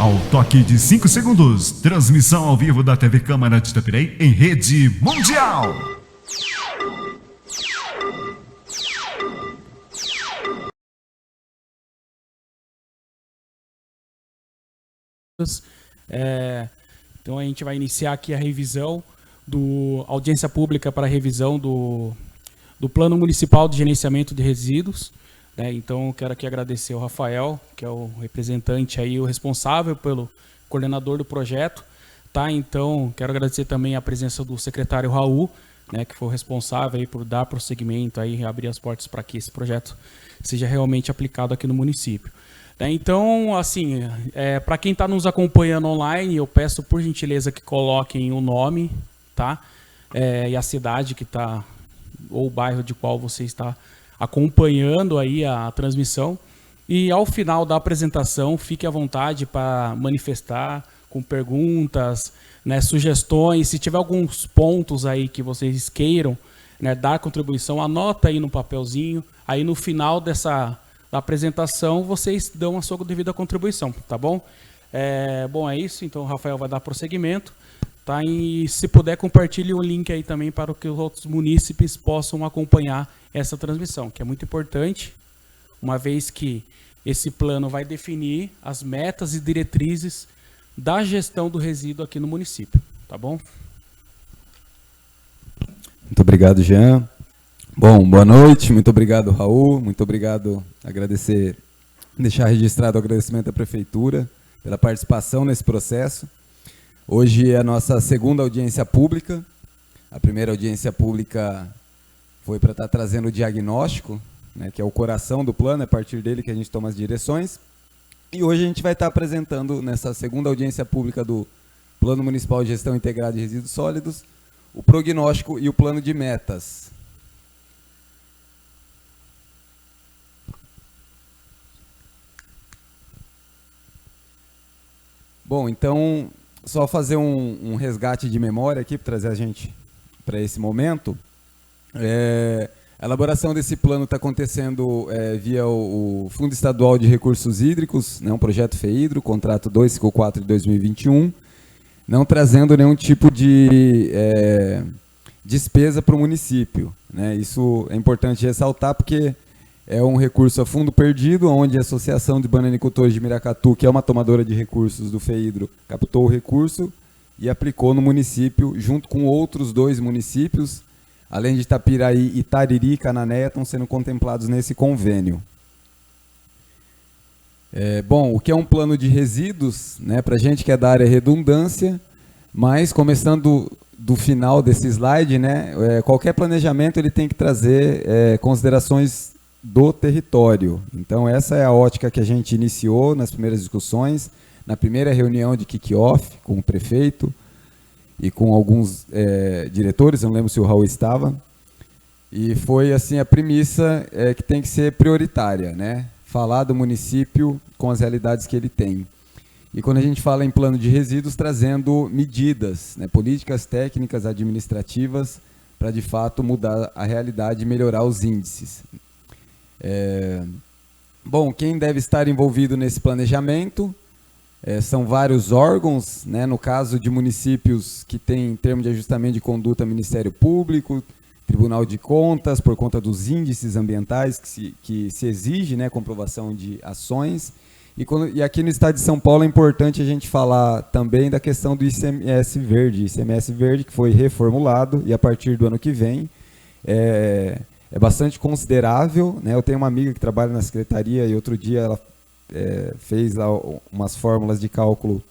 Ao toque de 5 segundos, transmissão ao vivo da TV Câmara de Itaperei em rede mundial. Então a gente vai iniciar aqui a revisão audiência pública para a revisão do Plano Municipal de Gerenciamento de Resíduos. Então eu quero aqui agradecer ao Rafael, que é o representante aí, o responsável pelo coordenador do projeto. Então quero agradecer também a presença do secretário Raul, que foi o responsável aí por dar prosseguimento, aí, abrir as portas para que esse projeto seja realmente aplicado aqui no município. Então, assim, para quem está nos acompanhando online, eu peço por gentileza que coloquem o nome, tá? E a cidade que está, ou o bairro de qual você está acompanhando aí a transmissão. E ao final da apresentação, fique à vontade para manifestar com perguntas, sugestões. Se tiver alguns pontos aí que vocês queiram dar contribuição, anota aí no papelzinho. Aí no final da apresentação, vocês dão a sua devida contribuição, tá bom? Bom, é isso. Então o Rafael vai dar prosseguimento. E se puder, compartilhe o link aí também para que os outros munícipes possam acompanhar essa transmissão, que é muito importante, uma vez que esse plano vai definir as metas e diretrizes da gestão do resíduo aqui no município, tá bom? Muito obrigado, Jean. Bom, boa noite, muito obrigado, Raul, muito obrigado, deixar registrado o agradecimento à Prefeitura pela participação nesse processo. Hoje é a nossa segunda audiência pública. A primeira audiência pública foi para estar trazendo o diagnóstico, que é o coração do plano, é a partir dele que a gente toma as direções. E hoje a gente vai estar apresentando, nessa segunda audiência pública do Plano Municipal de Gestão Integrada de Resíduos Sólidos, o prognóstico e o plano de metas. Bom, então, só fazer um resgate de memória aqui, para trazer a gente para esse momento. A elaboração desse plano está acontecendo via o Fundo Estadual de Recursos Hídricos, um projeto FEHIDRO, contrato 254 de 2021, não trazendo nenhum tipo de despesa para o município. Isso é importante ressaltar porque é um recurso a fundo perdido, onde a Associação de Bananicultores de Miracatu, que é uma tomadora de recursos do FEHIDRO, captou o recurso e aplicou no município, junto com outros 2 municípios, além de Itapiraí, Itariri e Cananéia, estão sendo contemplados nesse convênio. Bom, o que é um plano de resíduos, para a gente que é da área redundância, mas começando do final desse slide, qualquer planejamento ele tem que trazer considerações do território. Então essa é a ótica que a gente iniciou nas primeiras discussões, na primeira reunião de kick-off com o prefeito e com alguns diretores, eu não lembro se o Raul estava, e foi assim a premissa que tem que ser prioritária, falar do município com as realidades que ele tem. E quando a gente fala em plano de resíduos, trazendo medidas, políticas técnicas administrativas para de fato mudar a realidade e melhorar os índices. Bom, quem deve estar envolvido nesse planejamento são vários órgãos, no caso de municípios que têm termo de ajustamento de conduta, Ministério Público, Tribunal de Contas, por conta dos índices ambientais que se exige, comprovação de ações. E aqui no estado de São Paulo é importante a gente falar também da questão do ICMS Verde, que foi reformulado e a partir do ano que vem é bastante considerável. Eu tenho uma amiga que trabalha na secretaria e outro dia ela fez lá umas fórmulas de cálculo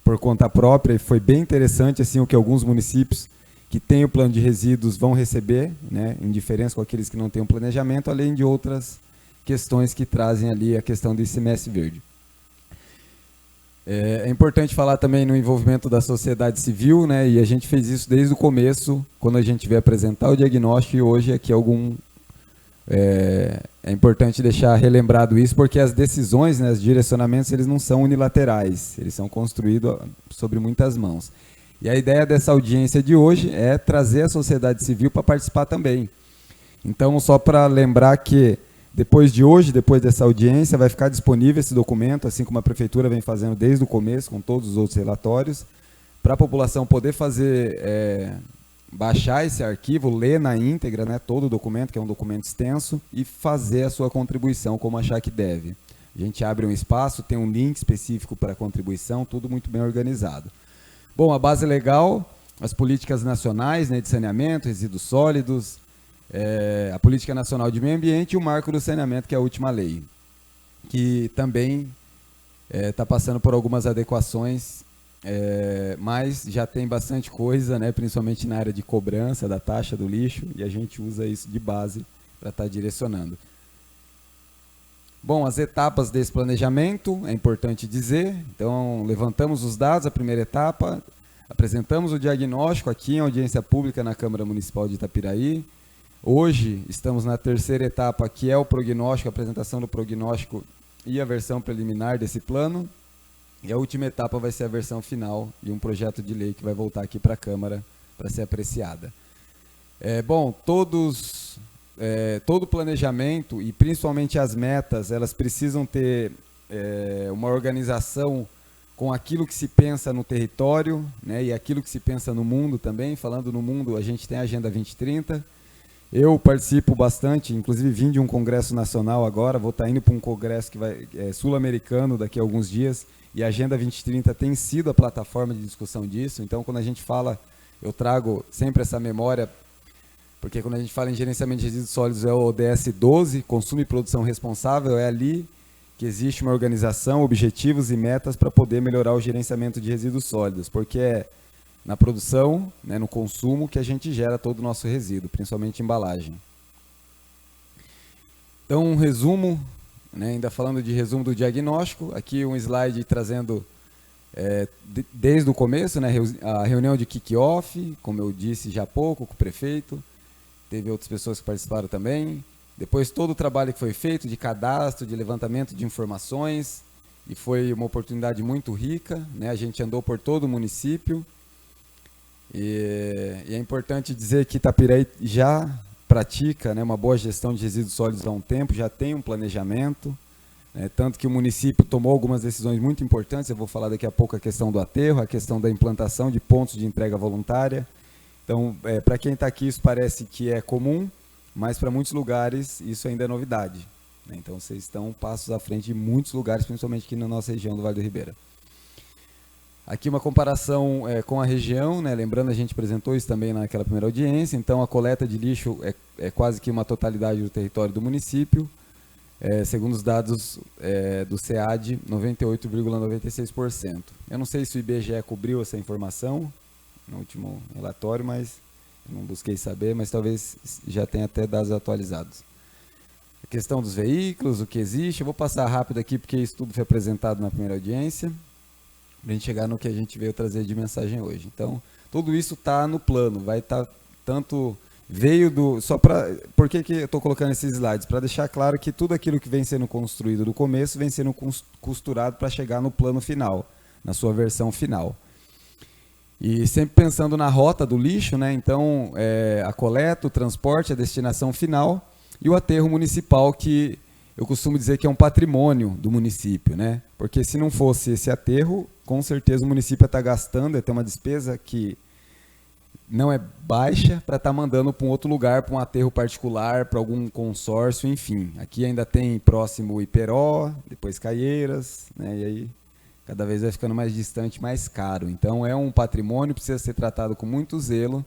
por conta própria e foi bem interessante assim, o que alguns municípios que têm o plano de resíduos vão receber, em diferença com aqueles que não têm um planejamento, além de outras questões que trazem ali a questão do ICMS Verde. É importante falar também no envolvimento da sociedade civil, e a gente fez isso desde o começo, quando a gente veio apresentar o diagnóstico, e hoje aqui é importante deixar relembrado isso, porque as decisões, os direcionamentos, eles não são unilaterais, eles são construídos sobre muitas mãos. E a ideia dessa audiência de hoje é trazer a sociedade civil para participar também. Então, só para lembrar que depois de hoje, depois dessa audiência, vai ficar disponível esse documento, assim como a Prefeitura vem fazendo desde o começo, com todos os outros relatórios, para a população poder fazer, baixar esse arquivo, ler na íntegra, né, todo o documento, que é um documento extenso, e fazer a sua contribuição como achar que deve. A gente abre um espaço, tem um link específico para contribuição, tudo muito bem organizado. Bom, a base legal, as políticas nacionais, né, de saneamento, resíduos sólidos, a Política Nacional de Meio Ambiente e o Marco do Saneamento, que é a última lei, que também está passando por algumas adequações, mas já tem bastante coisa, né, principalmente na área de cobrança da taxa do lixo, e a gente usa isso de base para estar direcionando. Bom, as etapas desse planejamento, é importante dizer, então levantamos os dados, a primeira etapa, apresentamos o diagnóstico aqui em audiência pública na Câmara Municipal de Itapiraí. Hoje estamos na terceira etapa, que é o prognóstico, a apresentação do prognóstico e a versão preliminar desse plano. E a última etapa vai ser a versão final e um projeto de lei que vai voltar aqui para a Câmara para ser apreciada. Bom, todo o planejamento e principalmente as metas, elas precisam ter uma organização com aquilo que se pensa no território, né, e aquilo que se pensa no mundo também. Falando no mundo, a gente tem a Agenda 2030. Eu participo bastante, inclusive vim de um congresso nacional agora, vou estar indo para um congresso que vai sul-americano daqui a alguns dias, e a Agenda 2030 tem sido a plataforma de discussão disso. Então, quando a gente fala, eu trago sempre essa memória, porque quando a gente fala em gerenciamento de resíduos sólidos, é o ODS 12, consumo e produção responsável, é ali que existe uma organização, objetivos e metas para poder melhorar o gerenciamento de resíduos sólidos, porque é na produção, né, no consumo, que a gente gera todo o nosso resíduo, principalmente embalagem. Então, um resumo, né, ainda falando de resumo do diagnóstico, aqui um slide trazendo, desde o começo, né, a reunião de kick-off, como eu disse já há pouco, com o prefeito, teve outras pessoas que participaram também, depois todo o trabalho que foi feito de cadastro, de levantamento de informações, e foi uma oportunidade muito rica, né, a gente andou por todo o município. E é importante dizer que Itapiraí já pratica, né, uma boa gestão de resíduos sólidos há um tempo, já tem um planejamento, né, tanto que o município tomou algumas decisões muito importantes. Eu vou falar daqui a pouco a questão do aterro, a questão da implantação de pontos de entrega voluntária. Então, para quem está aqui, isso parece que é comum, mas para muitos lugares isso ainda é novidade, né? Então, vocês estão passos à frente de muitos lugares, principalmente aqui na nossa região do Vale do Ribeira. Aqui uma comparação com a região, né? Lembrando, a gente apresentou isso também naquela primeira audiência. Então, a coleta de lixo é quase que uma totalidade do território do município. Segundo os dados do SEAD, 98,96%. Eu não sei se o IBGE cobriu essa informação no último relatório, mas eu não busquei saber, mas talvez já tenha até dados atualizados. A questão dos veículos, o que existe, eu vou passar rápido aqui, porque isso tudo foi apresentado na primeira audiência, para a gente chegar no que a gente veio trazer de mensagem hoje. Então, tudo isso está no plano, vai estar tanto... Veio do... Só para... Por que eu estou colocando esses slides? Para deixar claro que tudo aquilo que vem sendo construído do começo vem sendo costurado para chegar no plano final, na sua versão final. E sempre pensando na rota do lixo, né? Então, a coleta, o transporte, a destinação final e o aterro municipal, que eu costumo dizer que é um patrimônio do município, né? Porque se não fosse esse aterro, com certeza o município ia estar gastando, ia ter uma despesa que não é baixa para estar mandando para um outro lugar, para um aterro particular, para algum consórcio, enfim. Aqui ainda tem próximo Iperó, depois Caieiras, né? E aí cada vez vai ficando mais distante, mais caro. Então é um patrimônio, precisa ser tratado com muito zelo.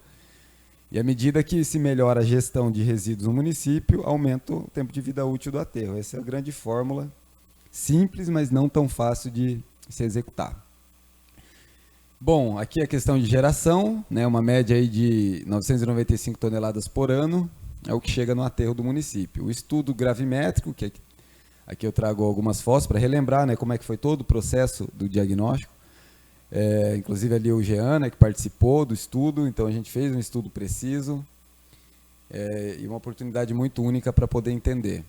E à medida que se melhora a gestão de resíduos no município, aumenta o tempo de vida útil do aterro. Essa é a grande fórmula, simples, mas não tão fácil de se executar. Bom, aqui a questão de geração, né, uma média aí de 995 toneladas por ano, é o que chega no aterro do município. O estudo gravimétrico, que aqui eu trago algumas fotos para relembrar, né, como é que foi todo o processo do diagnóstico. Inclusive ali o Jean, né, que participou do estudo, então a gente fez um estudo preciso e uma oportunidade muito única para poder entender.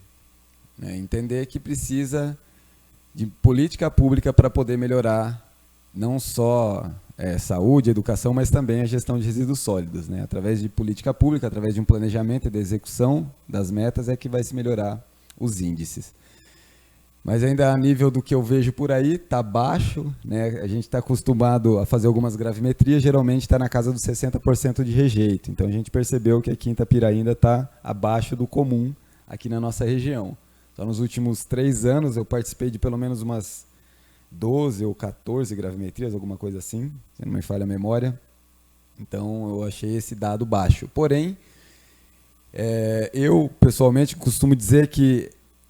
Né, entender que precisa de política pública para poder melhorar não só saúde, educação, mas também a gestão de resíduos sólidos, né? Através de política pública, através de um planejamento e da execução das metas, é que vai se melhorar os índices. Mas ainda a nível do que eu vejo por aí, está baixo, né? A gente está acostumado a fazer algumas gravimetrias, geralmente está na casa dos 60% de rejeito. Então a gente percebeu que aqui em Itapiraí ainda está abaixo do comum aqui na nossa região. Então nos últimos 3 anos eu participei de pelo menos umas 12 ou 14 gravimetrias, alguma coisa assim, se não me falha a memória. Então eu achei esse dado baixo. Porém, eu pessoalmente costumo dizer que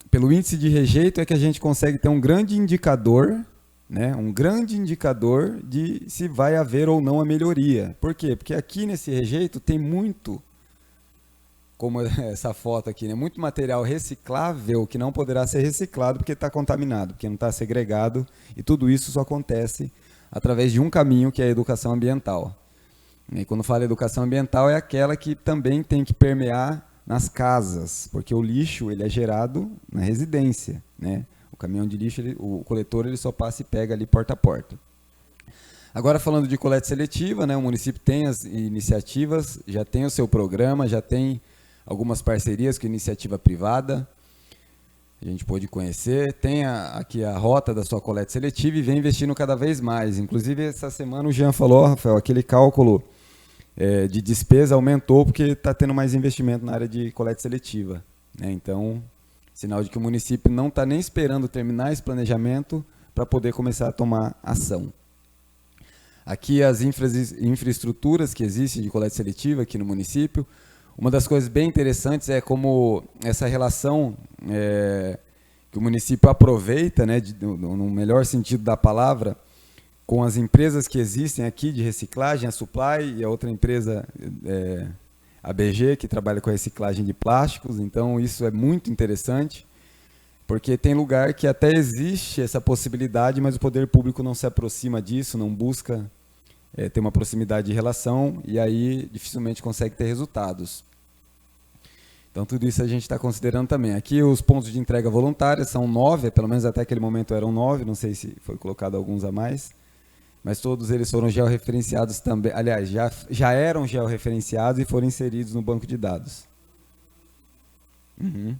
pelo índice de rejeito é que a gente consegue ter um grande indicador, né, um grande indicador de se vai haver ou não a melhoria. Por quê? Porque aqui nesse rejeito tem muito, como essa foto aqui, né, muito material reciclável que não poderá ser reciclado porque está contaminado, porque não está segregado, e tudo isso só acontece através de um caminho, que é a educação ambiental. E quando fala educação ambiental, é aquela que também tem que permear nas casas, porque o lixo ele é gerado na residência, né? O caminhão de lixo, o coletor, ele só passa e pega ali porta a porta. Agora, falando de coleta seletiva, né, o município tem as iniciativas, já tem o seu programa, já tem algumas parcerias com iniciativa privada, a gente pôde conhecer, tem aqui a rota da sua coleta seletiva e vem investindo cada vez mais. Inclusive, essa semana o Jean falou, Rafael, aquele cálculo de despesa aumentou porque está tendo mais investimento na área de coleta seletiva, né? Então, sinal de que o município não está nem esperando terminar esse planejamento para poder começar a tomar ação. Aqui as infraestruturas que existem de coleta seletiva aqui no município. Uma das coisas bem interessantes é como essa relação que o município aproveita, né, no melhor sentido da palavra, com as empresas que existem aqui de reciclagem, a Supply e a outra empresa, a BG, que trabalha com a reciclagem de plásticos. Então, isso é muito interessante, porque tem lugar que até existe essa possibilidade, mas o poder público não se aproxima disso, não busca ter uma proximidade de relação, e aí dificilmente consegue ter resultados. Então, tudo isso a gente está considerando também. Aqui, os pontos de entrega voluntária são 9, pelo menos até aquele momento eram 9, não sei se foi colocado alguns a mais, mas todos eles foram georreferenciados também. Aliás, já eram georreferenciados e foram inseridos no banco de dados. Uhum.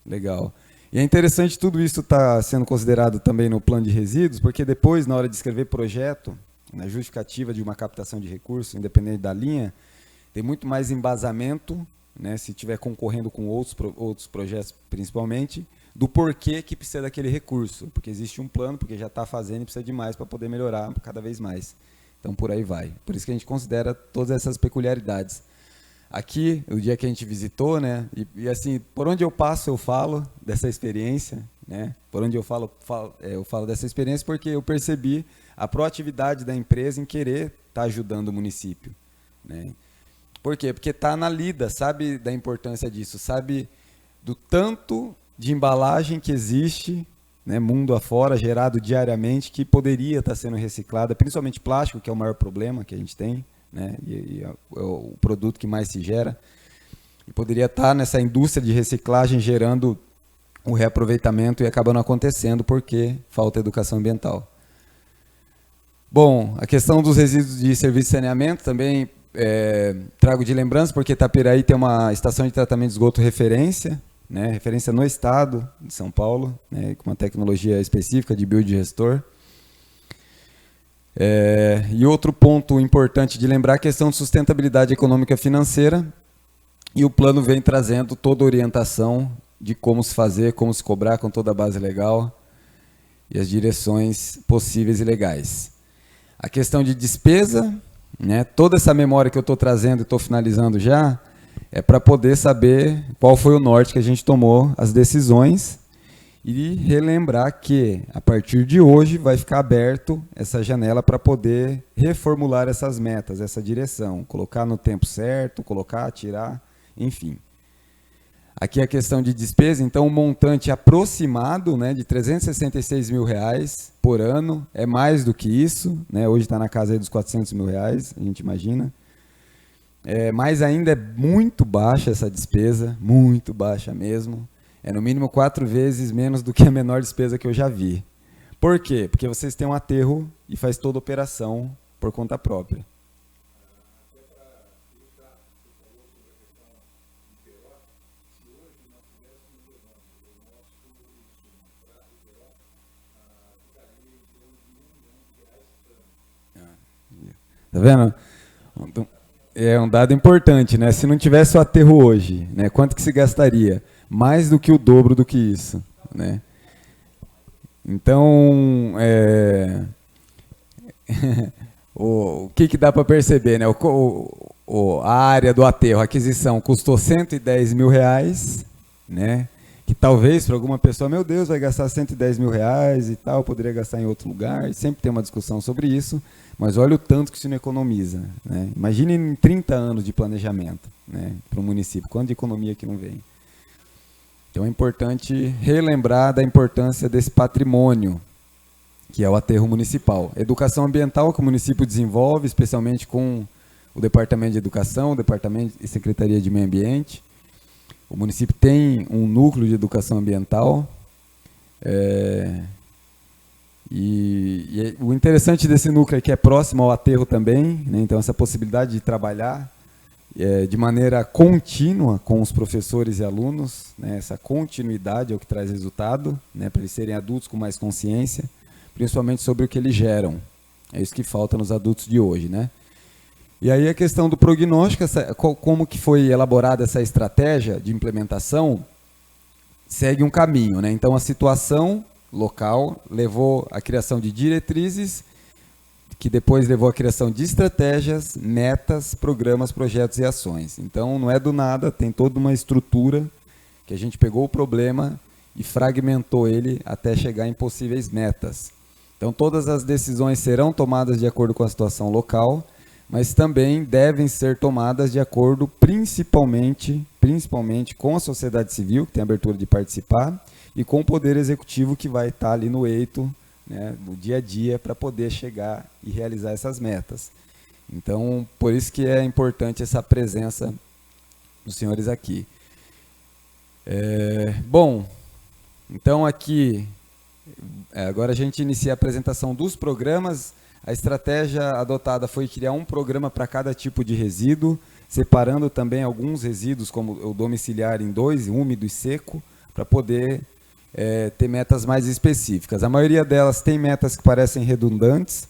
Legal. E é interessante tudo isso estar sendo considerado também no plano de resíduos, porque depois, na hora de escrever projeto, na justificativa de uma captação de recurso, independente da linha, tem muito mais embasamento, né, se estiver concorrendo com outros projetos principalmente, do porquê que precisa daquele recurso, porque existe um plano, porque já está fazendo e precisa de mais para poder melhorar cada vez mais. Então, por aí vai. Por isso que a gente considera todas essas peculiaridades. Aqui, o dia que a gente visitou, né, e assim, por onde eu passo eu falo dessa experiência, né, por onde eu falo dessa experiência porque eu percebi a proatividade da empresa em querer estar ajudando o município, né. Por quê? Porque está na lida, sabe da importância disso, sabe do tanto de embalagem que existe, né, mundo afora, gerado diariamente, que poderia estar sendo reciclada, principalmente plástico, que é o maior problema que a gente tem, né, e é o produto que mais se gera, e poderia estar nessa indústria de reciclagem gerando o reaproveitamento e acabando acontecendo porque falta educação ambiental. Bom, a questão dos resíduos de serviço de saneamento também trago de lembrança, porque Itapiraí tem uma estação de tratamento de esgoto referência, né, referência no estado de São Paulo, né, com uma tecnologia específica de biodigestor. E outro ponto importante de lembrar é a questão de sustentabilidade econômica e financeira, e o plano vem trazendo toda a orientação de como se fazer, como se cobrar com toda a base legal e as direções possíveis e legais. A questão de despesa, né, toda essa memória que eu estou trazendo e estou finalizando já, é para poder saber qual foi o norte que a gente tomou as decisões e relembrar que, a partir de hoje, vai ficar aberto essa janela para poder reformular essas metas, essa direção, colocar no tempo certo, colocar, tirar, enfim. Aqui a questão de despesa, então o montante aproximado, né, de R$366 mil por ano, é mais do que isso, né, hoje está na casa aí dos R$400 mil, a gente imagina. Mas ainda é muito baixa essa despesa, muito baixa mesmo. É no mínimo 4 vezes menos do que a menor despesa que eu já vi. Por quê? Porque vocês têm um aterro e faz toda a operação por conta própria. Tá vendo? Então, é um dado importante, né? Se não tivesse o aterro hoje, né, quanto que se gastaria? Mais do que o dobro do que isso, né? Então, o que dá para perceber, né? A área do aterro, a aquisição, custou R$110 mil, né? Que talvez para alguma pessoa, meu Deus, vai gastar R$110 mil e tal, poderia gastar em outro lugar. Sempre tem uma discussão sobre isso, mas olha o tanto que isso não economiza, né? Imagine em 30 anos de planejamento, né, para o município, quanto de economia que não vem. Então é importante relembrar da importância desse patrimônio, que é o aterro municipal. Educação ambiental que o município desenvolve, especialmente com o Departamento de Educação, o Departamento e Secretaria de Meio Ambiente. O município tem um núcleo de educação ambiental. O interessante desse núcleo é que é próximo ao aterro também, né? Então essa possibilidade de trabalhar de maneira contínua com os professores e alunos, né? Essa continuidade é o que traz resultado, né? Para eles serem adultos com mais consciência, principalmente sobre o que eles geram. É isso que falta nos adultos de hoje, né? E aí a questão do prognóstico, como que foi elaborada essa estratégia de implementação, segue um caminho, né? Então a situação local levou à criação de diretrizes, que depois levou à criação de estratégias, metas, programas, projetos e ações. Então não é do nada, tem toda uma estrutura que a gente pegou o problema e fragmentou ele até chegar em possíveis metas. Então todas as decisões serão tomadas de acordo com a situação local, mas também devem ser tomadas de acordo principalmente com a sociedade civil, que tem a abertura de participar, e com o poder executivo que vai estar ali no eito, né, no dia a dia, para poder chegar e realizar essas metas. Então, por isso que é importante essa presença dos senhores aqui. Bom, então aqui, agora a gente inicia a apresentação dos programas. A estratégia adotada foi criar um programa para cada tipo de resíduo, separando também alguns resíduos, como o domiciliar, em dois, úmido e seco, para poder ter metas mais específicas. A maioria delas tem metas que parecem redundantes,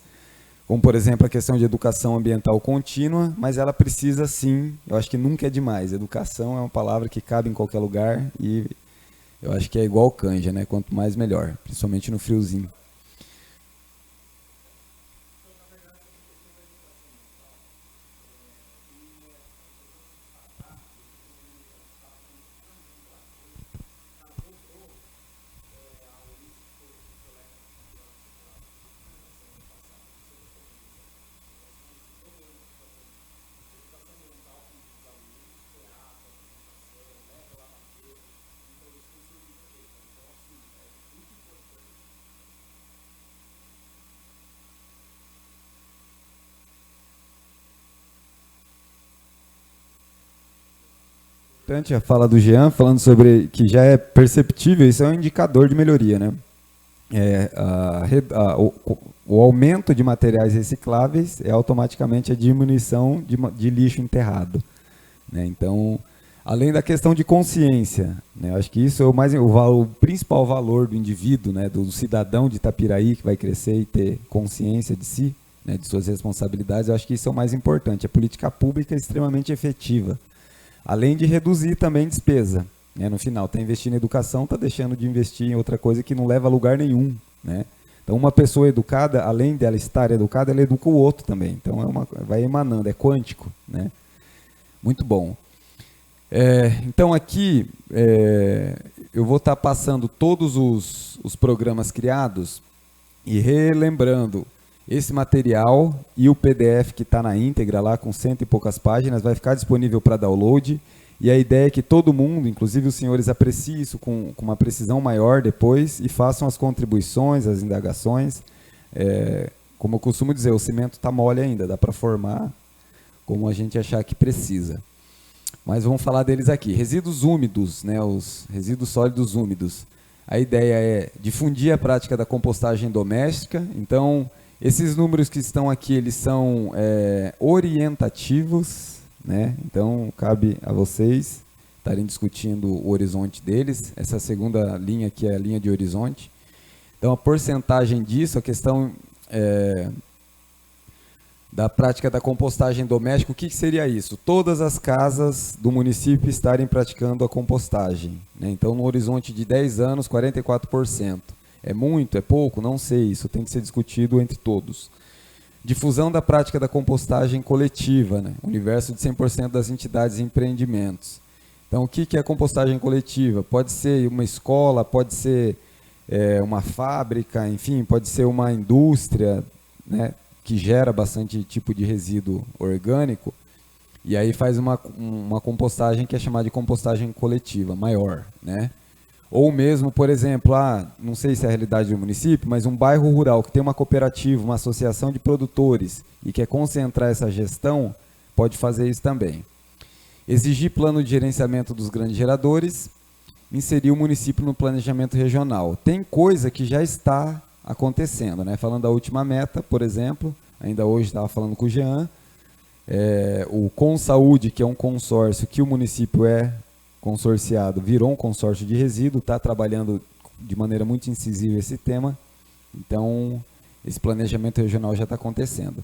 como, por exemplo, a questão de educação ambiental contínua, mas ela precisa sim, eu acho que nunca é demais. Educação é uma palavra que cabe em qualquer lugar e eu acho que é igual canja, né? Quanto mais melhor, principalmente no friozinho. A fala do Jean, falando sobre que já é perceptível, isso é um indicador de melhoria, né? O aumento de materiais recicláveis é automaticamente a diminuição de lixo enterrado, né? Então, além da questão de consciência, né? Acho que isso é o principal valor do indivíduo, né? Do cidadão de Itapiraí, que vai crescer e ter consciência de si, né? De suas responsabilidades. Eu acho que isso é o mais importante. A política pública é extremamente efetiva. Além de reduzir também despesa, né? No final, está investindo em educação, está deixando de investir em outra coisa que não leva a lugar nenhum, né? Então, uma pessoa educada, além dela estar educada, ela educa o outro também. Então, vai emanando, é quântico, né? Muito bom. Então, aqui, eu vou estar passando todos os programas criados e relembrando. Esse material e o PDF que está na íntegra lá com 100 e poucas páginas vai ficar disponível para download, e a ideia é que todo mundo, inclusive os senhores, apreciem isso com uma precisão maior depois e façam as contribuições, as indagações. Como eu costumo dizer, o cimento está mole ainda, dá para formar como a gente achar que precisa. Mas vamos falar deles aqui. Resíduos úmidos, né, os resíduos sólidos úmidos. A ideia é difundir a prática da compostagem doméstica. Então, esses números que estão aqui, eles são orientativos, né? Então, cabe a vocês estarem discutindo o horizonte deles. Essa segunda linha aqui é a linha de horizonte. Então, a porcentagem disso, a questão da prática da compostagem doméstica. O que seria isso? Todas as casas do município estarem praticando a compostagem, né? Então, no horizonte de 10 anos, 44%. É muito? É pouco? Não sei, isso tem que ser discutido entre todos. Difusão da prática da compostagem coletiva, né? Universo de 100% das entidades e empreendimentos. Então, o que é a compostagem coletiva? Pode ser uma escola, pode ser uma fábrica, enfim, pode ser uma indústria, né, que gera bastante tipo de resíduo orgânico, e aí faz uma compostagem que é chamada de compostagem coletiva, maior, né? Ou mesmo, por exemplo, não sei se é a realidade do município, mas um bairro rural que tem uma cooperativa, uma associação de produtores e quer concentrar essa gestão, pode fazer isso também. Exigir plano de gerenciamento dos grandes geradores, inserir o município no planejamento regional. Tem coisa que já está acontecendo, né? Falando da última meta, por exemplo, ainda hoje estava falando com o Jean, o Consaúde, que é um consórcio que o município é consorciado, virou um consórcio de resíduo, está trabalhando de maneira muito incisiva esse tema, então esse planejamento regional já está acontecendo.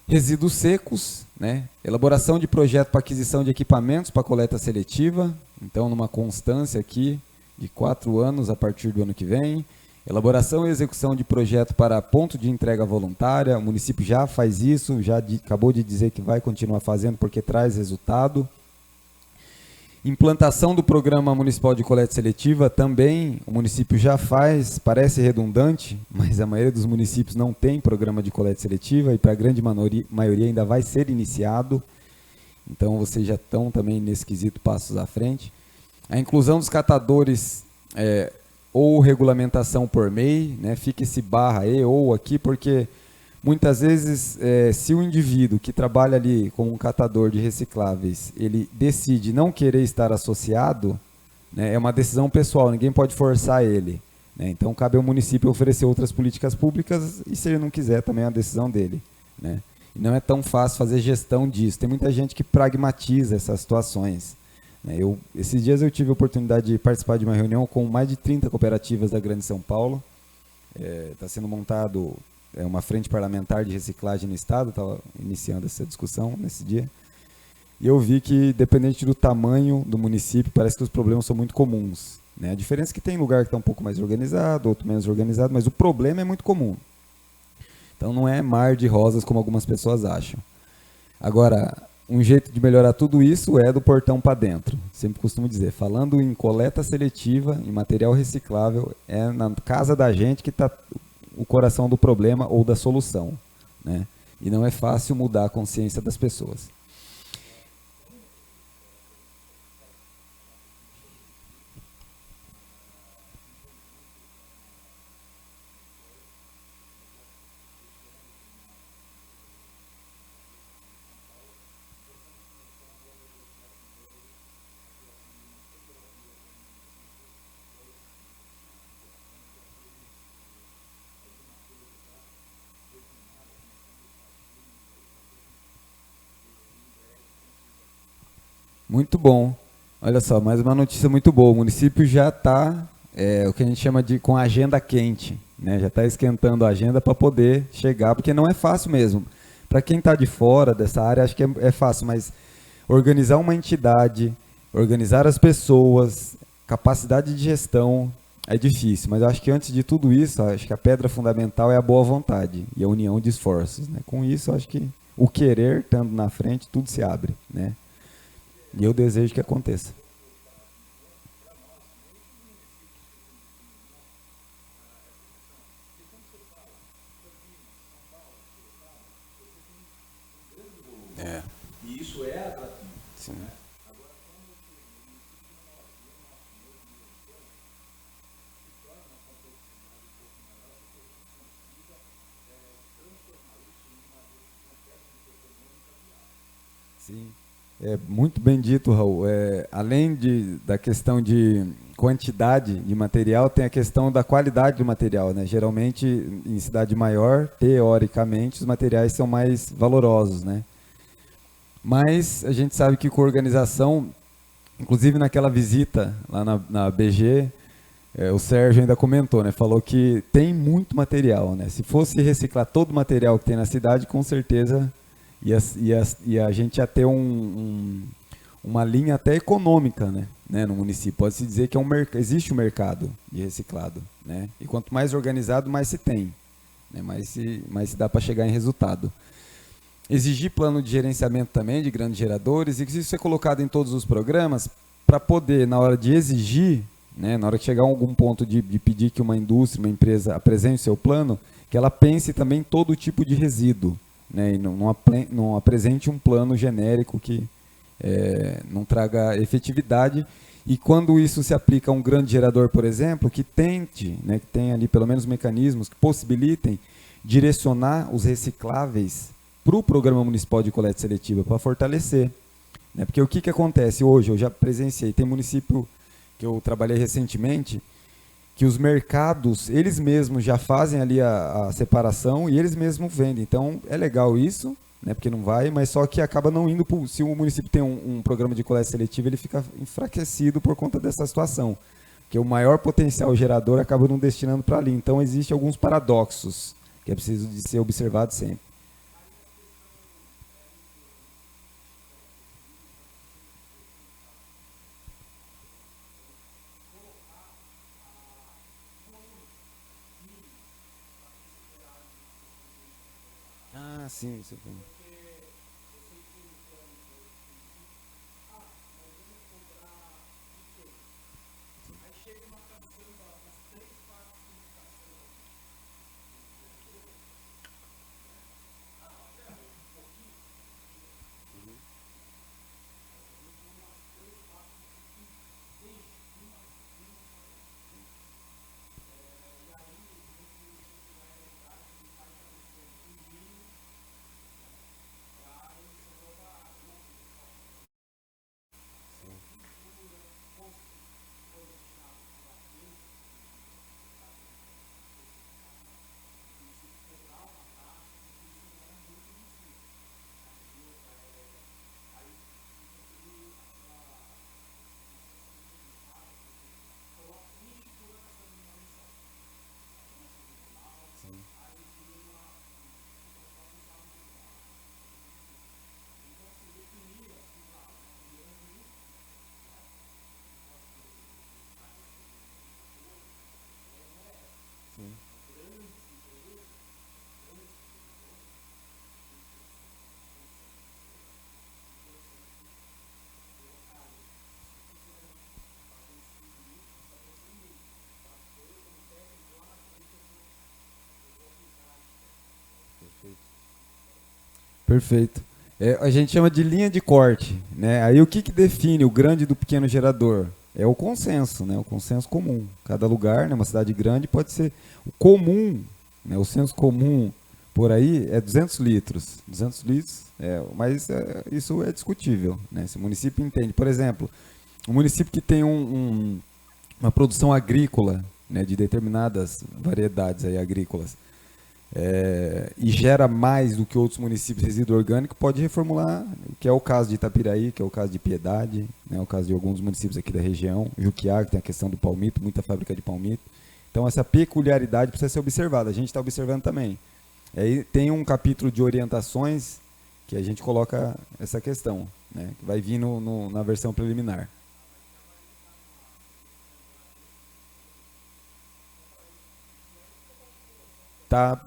Resíduos secos, né? Elaboração de projeto para aquisição de equipamentos para coleta seletiva, então numa constância aqui de 4 anos a partir do ano que vem. Elaboração e execução de projeto para ponto de entrega voluntária, o município já faz isso, já acabou de dizer que vai continuar fazendo porque traz resultado. Implantação do Programa Municipal de Coleta Seletiva, também o município já faz, parece redundante, mas a maioria dos municípios não tem programa de coleta seletiva e para a grande maioria ainda vai ser iniciado, então vocês já estão também nesse quesito passos à frente. A inclusão dos catadores ou regulamentação por MEI, né, fica esse barra aí ou aqui, porque muitas vezes, se o indivíduo que trabalha ali como um catador de recicláveis, ele decide não querer estar associado, né, é uma decisão pessoal, ninguém pode forçar ele, né, então cabe ao município oferecer outras políticas públicas e se ele não quiser também é a decisão dele, né. E não é tão fácil fazer gestão disso, tem muita gente que pragmatiza essas situações, né. Esses dias eu tive a oportunidade de participar de uma reunião com mais de 30 cooperativas da Grande São Paulo, está sendo montado uma frente parlamentar de reciclagem no estado, estava iniciando essa discussão nesse dia, e eu vi que, dependente do tamanho do município, parece que os problemas são muito comuns, né? A diferença é que tem lugar que está um pouco mais organizado, outro menos organizado, mas o problema é muito comum. Então não é mar de rosas como algumas pessoas acham. Agora, um jeito de melhorar tudo isso é do portão para dentro. Sempre costumo dizer, falando em coleta seletiva, em material reciclável, é na casa da gente que está o coração do problema ou da solução, né? E não é fácil mudar a consciência das pessoas. Muito bom. Olha só, mais uma notícia muito boa. O município já está, o que a gente chama de com a agenda quente, né? Já está esquentando a agenda para poder chegar, porque não é fácil mesmo. Para quem está de fora dessa área, acho que é fácil, mas organizar uma entidade, organizar as pessoas, capacidade de gestão é difícil. Mas eu acho que antes de tudo isso, acho que a pedra fundamental é a boa vontade e a união de esforços, né? Com isso, acho que o querer, estando na frente, tudo se abre, né? E eu desejo que aconteça. E isso é atrativo. Sim. Né? Sim. É muito bem dito, Raul. Além da questão de quantidade de material, tem a questão da qualidade do material, né? Geralmente, em cidade maior, teoricamente, os materiais são mais valorosos, né? Mas a gente sabe que com organização, inclusive naquela visita lá na BG, O Sérgio ainda comentou, né? Falou que tem muito material, né? Se fosse reciclar todo o material que tem na cidade, com certeza a gente ia ter uma linha até econômica, né, no município. Pode-se dizer que existe um mercado de reciclado, né? E quanto mais organizado, mais se tem, né? Mais se dá para chegar em resultado. Exigir plano de gerenciamento também de grandes geradores, e que isso é colocado em todos os programas para poder, na hora de exigir, né, na hora que chegar a algum ponto de pedir que uma indústria, uma empresa apresente o seu plano, que ela pense também em todo tipo de resíduo, né, e não apresente um plano genérico que não traga efetividade. E quando isso se aplica a um grande gerador, por exemplo, que tente, né, que tenha ali pelo menos mecanismos que possibilitem direcionar os recicláveis para o Programa Municipal de Coleta Seletiva, para fortalecer. Né? Porque o que acontece hoje, eu já presenciei, tem município que eu trabalhei recentemente, que os mercados, eles mesmos já fazem ali a separação e eles mesmos vendem. Então, é legal isso, né, porque não vai, mas só que acaba não indo, se o município tem um programa de coleta seletiva, ele fica enfraquecido por conta dessa situação, porque o maior potencial gerador acaba não destinando para ali. Então, existem alguns paradoxos que é preciso de ser observado sempre. Sim, isso foi. Perfeito. A gente chama de linha de corte, né? Aí o que define o grande do pequeno gerador? É o consenso, né? O consenso comum. Cada lugar, né, uma cidade grande, pode ser o comum, né? O senso comum por aí é 200 litros. 200 litros, mas isso é discutível, né? Se o município entende. Por exemplo, um município que tem uma produção agrícola, né, de determinadas variedades aí agrícolas, e gera mais do que outros municípios de resíduo orgânico, pode reformular, que é o caso de Itapiraí, que é o caso de Piedade, né, o caso de alguns municípios aqui da região, Juquiá, que tem a questão do palmito, muita fábrica de palmito. Então, essa peculiaridade precisa ser observada, a gente está observando também. Aí tem um capítulo de orientações que a gente coloca essa questão, né, que vai vir na versão preliminar. Tá,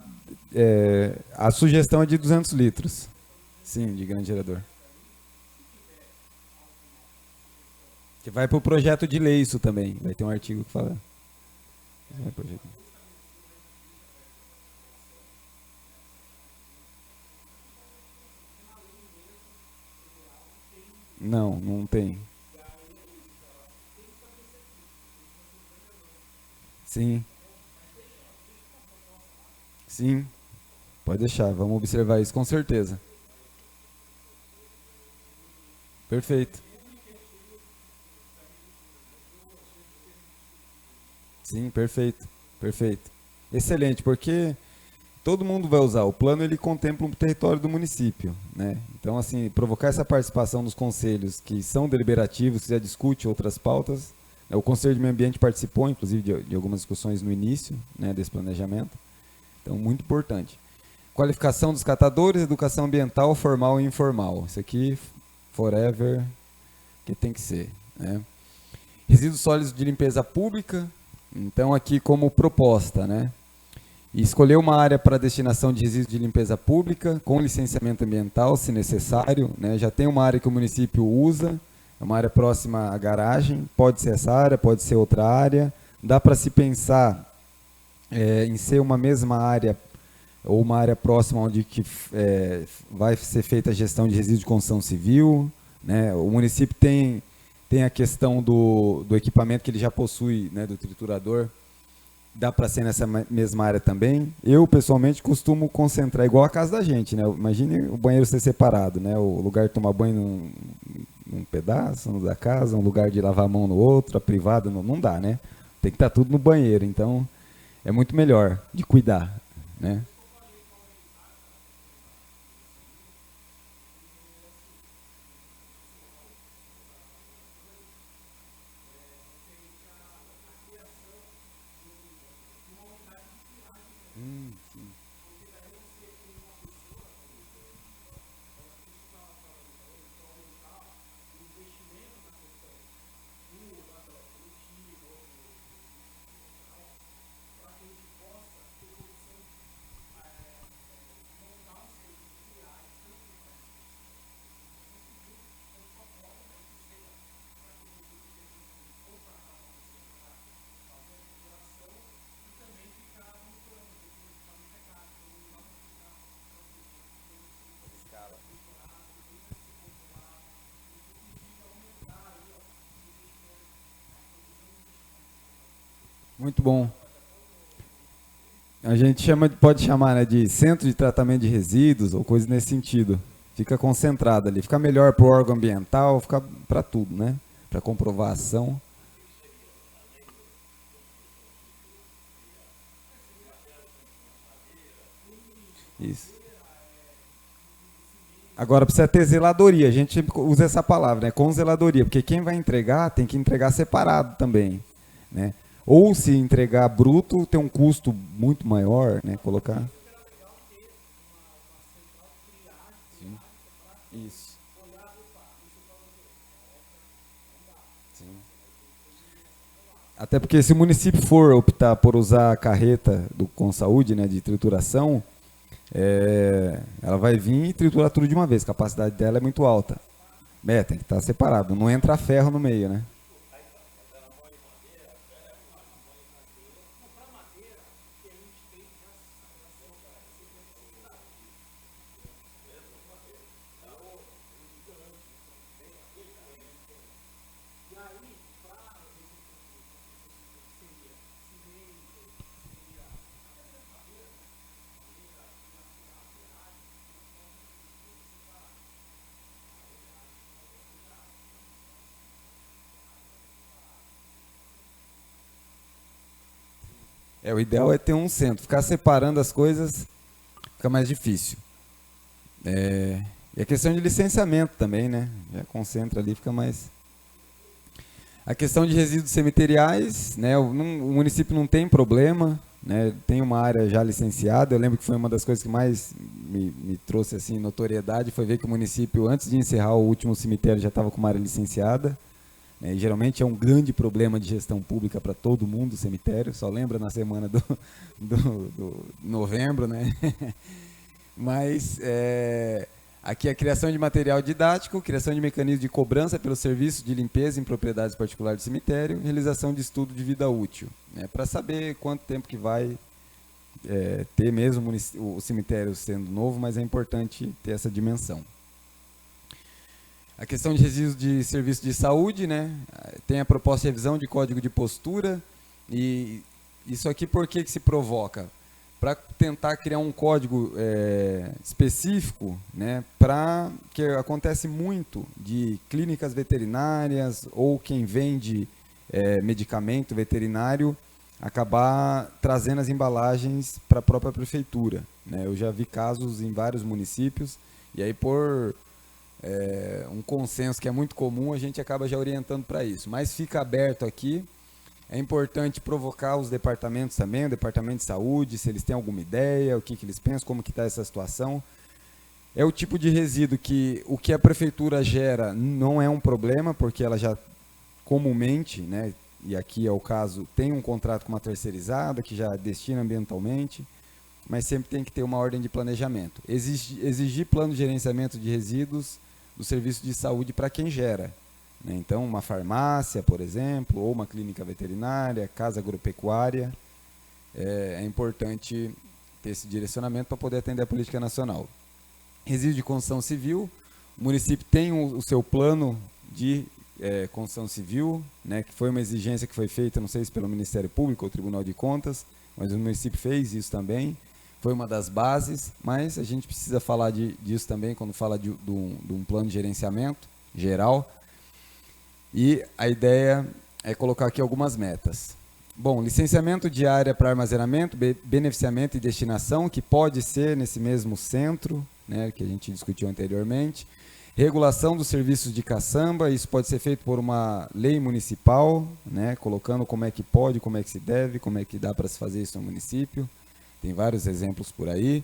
a sugestão é de 200 litros. Sim, de grande gerador. Que vai para o projeto de lei isso também. Vai ter um artigo que fala. Não, não tem. Sim. Sim, pode deixar, vamos observar isso com certeza. Perfeito. Sim, perfeito, perfeito. Excelente, porque todo mundo vai usar. O plano, ele contempla o território do município, né? Então, assim, provocar essa participação dos conselhos que são deliberativos, que já discute outras pautas, O Conselho de Meio Ambiente participou, inclusive, de algumas discussões no início, né, desse planejamento. Então, muito importante. Qualificação dos catadores, educação ambiental, formal e informal. Isso aqui, forever, que tem que ser, né? Resíduos sólidos de limpeza pública. Então, aqui como proposta, né? E escolher uma área para destinação de resíduos de limpeza pública, com licenciamento ambiental, se necessário, né? Já tem uma área que o município usa, é uma área próxima à garagem, pode ser essa área, pode ser outra área. Dá para se pensar em ser uma mesma área ou uma área próxima onde vai ser feita a gestão de resíduos de construção civil, né? O município tem a questão do equipamento que ele já possui, né, do triturador. Dá para ser nessa mesma área também. Eu, pessoalmente, costumo concentrar, igual a casa da gente, né? Imagine o banheiro ser separado, né? O lugar de tomar banho num pedaço, no da casa, um lugar de lavar a mão no outro, a privada, não dá, né? Tem que estar tudo no banheiro, então é muito melhor de cuidar, né? Muito bom. A gente pode chamar, né, de centro de tratamento de resíduos ou coisa nesse sentido. Fica concentrado ali. Fica melhor para o órgão ambiental, fica para tudo, né? Para comprovação. Isso. Agora precisa ter zeladoria. A gente usa essa palavra, né? Com zeladoria, porque quem vai entregar tem que entregar separado também, né? Ou se entregar bruto, tem um custo muito maior, né? Colocar. Sim. Isso. Sim. Até porque se o município for optar por usar a carreta do Consaúde, né, de trituração, ela vai vir e triturar tudo de uma vez. A capacidade dela é muito alta. Tem que estar separado. Não entra ferro no meio, né? O ideal é ter um centro. Ficar separando as coisas fica mais difícil. E a questão de licenciamento também, né? Já concentra ali, fica mais... A questão de resíduos cemiteriais, né? O município não tem problema, né? Tem uma área já licenciada. Eu lembro que foi uma das coisas que mais me trouxe assim, notoriedade, foi ver que o município, antes de encerrar o último cemitério, já estava com uma área licenciada. E geralmente é um grande problema de gestão pública para todo mundo o cemitério, só lembra na semana do novembro, né? Mas aqui a criação de material didático, criação de mecanismos de cobrança pelos serviços de limpeza em propriedades particulares do cemitério, realização de estudo de vida útil, né? Para saber quanto tempo que vai ter mesmo o cemitério sendo novo, mas é importante ter essa dimensão. A questão de resíduos de serviço de saúde, né? Tem a proposta de revisão de código de postura. E isso aqui por que se provoca? Para tentar criar um código específico, né? Que acontece muito de clínicas veterinárias ou quem vende medicamento veterinário acabar trazendo as embalagens para a própria prefeitura, né? Eu já vi casos em vários municípios, e aí por um consenso que é muito comum, a gente acaba já orientando para isso. Mas fica aberto aqui. É importante provocar os departamentos também, o departamento de saúde, se eles têm alguma ideia, o que eles pensam, como que está essa situação. É o tipo de resíduo que o que a prefeitura gera não é um problema, porque ela já comumente, né, e aqui é o caso, tem um contrato com uma terceirizada que já destina ambientalmente, mas sempre tem que ter uma ordem de planejamento. Exigir plano de gerenciamento de resíduos do serviço de saúde para quem gera. Né? Então, uma farmácia, por exemplo, ou uma clínica veterinária, casa agropecuária, é importante ter esse direcionamento para poder atender a política nacional. Resíduo de construção civil, o município tem o seu plano de construção civil, né, que foi uma exigência que foi feita, não sei se pelo Ministério Público ou Tribunal de Contas, mas o município fez isso também, foi uma das bases, mas a gente precisa falar disso também quando fala de um plano de gerenciamento geral. E a ideia é colocar aqui algumas metas. Bom, licenciamento de área para armazenamento, beneficiamento e destinação, que pode ser nesse mesmo centro, né, que a gente discutiu anteriormente. Regulação dos serviços de caçamba, isso pode ser feito por uma lei municipal, né, colocando como é que pode, como é que se deve, como é que dá para se fazer isso no município. Tem vários exemplos por aí.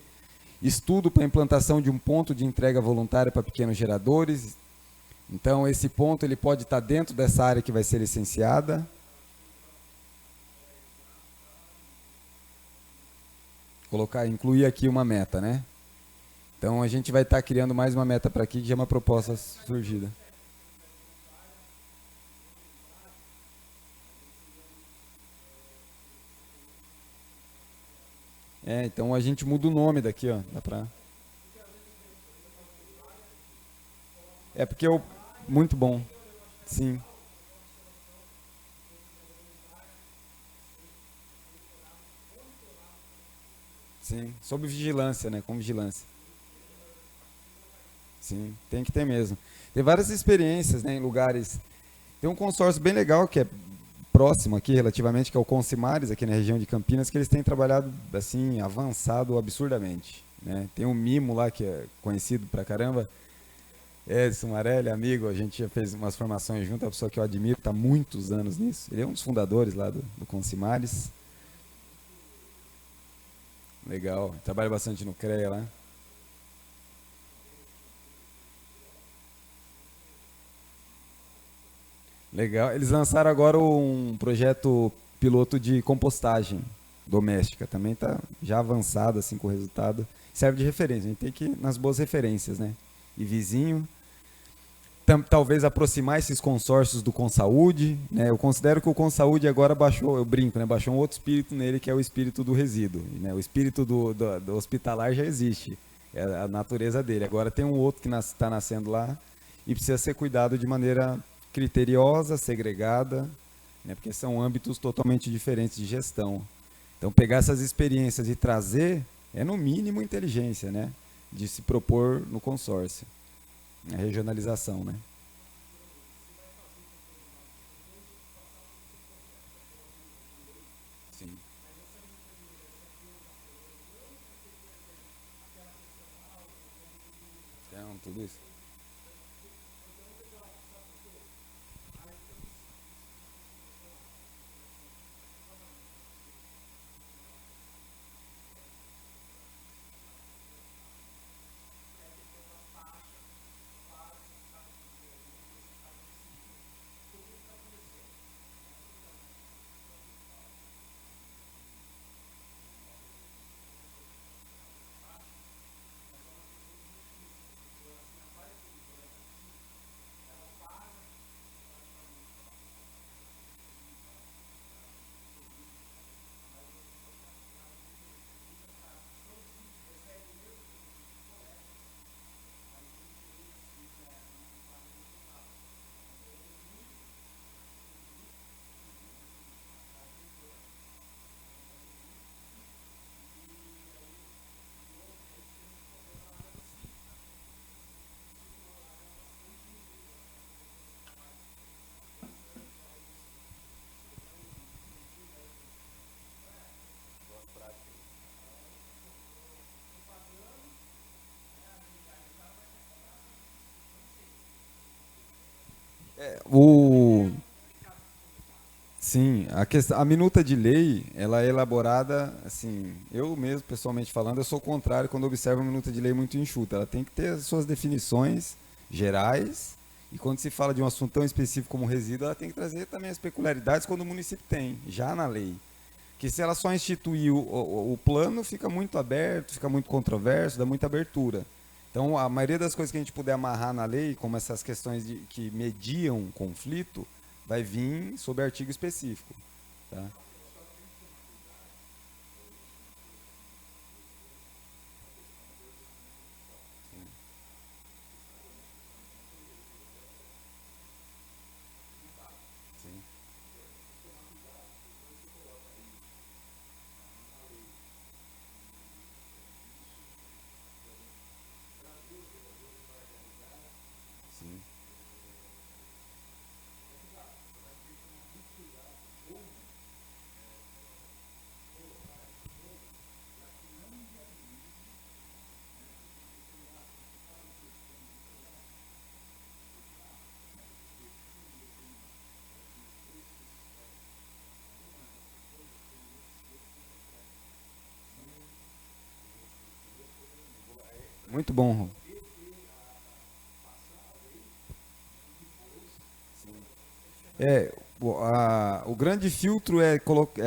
Estudo para a implantação de um ponto de entrega voluntária para pequenos geradores. Então, esse ponto ele pode estar dentro dessa área que vai ser licenciada. Incluir aqui uma meta, né? Então, a gente vai estar criando mais uma meta para aqui, que já é uma proposta surgida. Então a gente muda o nome daqui, ó. Dá pra... porque muito bom. Sim. Sim. Sob vigilância, né? Com vigilância. Sim, tem que ter mesmo. Tem várias experiências, né, em lugares. Tem um consórcio bem legal que é próximo aqui, relativamente, que é o Consimares, aqui na região de Campinas, que eles têm trabalhado, assim, avançado absurdamente. Né? Tem um Mimo lá, que é conhecido pra caramba, Edson Marelli, amigo, a gente já fez umas formações junto, é uma pessoa que eu admiro, está há muitos anos nisso. Ele é um dos fundadores lá do Consimares. Legal, trabalha bastante no CREA lá. Legal. Eles lançaram agora um projeto piloto de compostagem doméstica. Também está já avançado assim com o resultado. Serve de referência. A gente tem que ir nas boas referências, né? E vizinho. Talvez aproximar esses consórcios do Consaúde, né? Eu considero que o Consaúde agora baixou, eu brinco, né? Baixou um outro espírito nele, que é o espírito do resíduo. Né? O espírito do hospitalar já existe. É a natureza dele. Agora tem um outro que está nascendo lá e precisa ser cuidado de maneira criteriosa, segregada, né, porque são âmbitos totalmente diferentes de gestão. Então, pegar essas experiências e trazer é, no mínimo, inteligência, né, de se propor no consórcio. A regionalização, né. Sim. Então, tudo isso. O, sim, a minuta de lei, ela é elaborada, assim, eu mesmo, pessoalmente falando, eu sou contrário quando observo uma minuta de lei muito enxuta. Ela tem que ter as suas definições gerais, e quando se fala de um assunto tão específico como resíduo, ela tem que trazer também as peculiaridades quando o município tem, já na lei. Que se ela só instituir o plano, fica muito aberto, fica muito controverso, dá muita abertura. Então, a maioria das coisas que a gente puder amarrar na lei, como essas questões que mediam conflito, vai vir sob artigo específico. Tá? Sim. Sim. Muito bom, Ron. É, o grande filtro é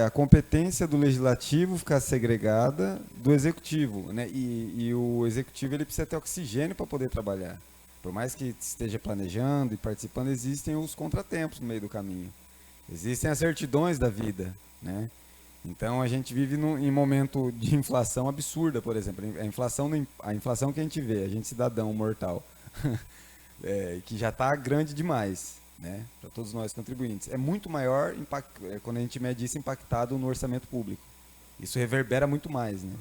a competência do legislativo ficar segregada do executivo, né? E o executivo ele precisa ter oxigênio para poder trabalhar. Por mais que esteja planejando e participando, existem os contratempos no meio do caminho. Existem as certidões da vida, né? Então a gente vive em momento de inflação absurda, por exemplo. A inflação que a gente vê, a gente cidadão mortal, que já está grande demais, né, para todos nós contribuintes. É muito maior quando a gente mede isso impactado no orçamento público. Isso reverbera muito mais, né?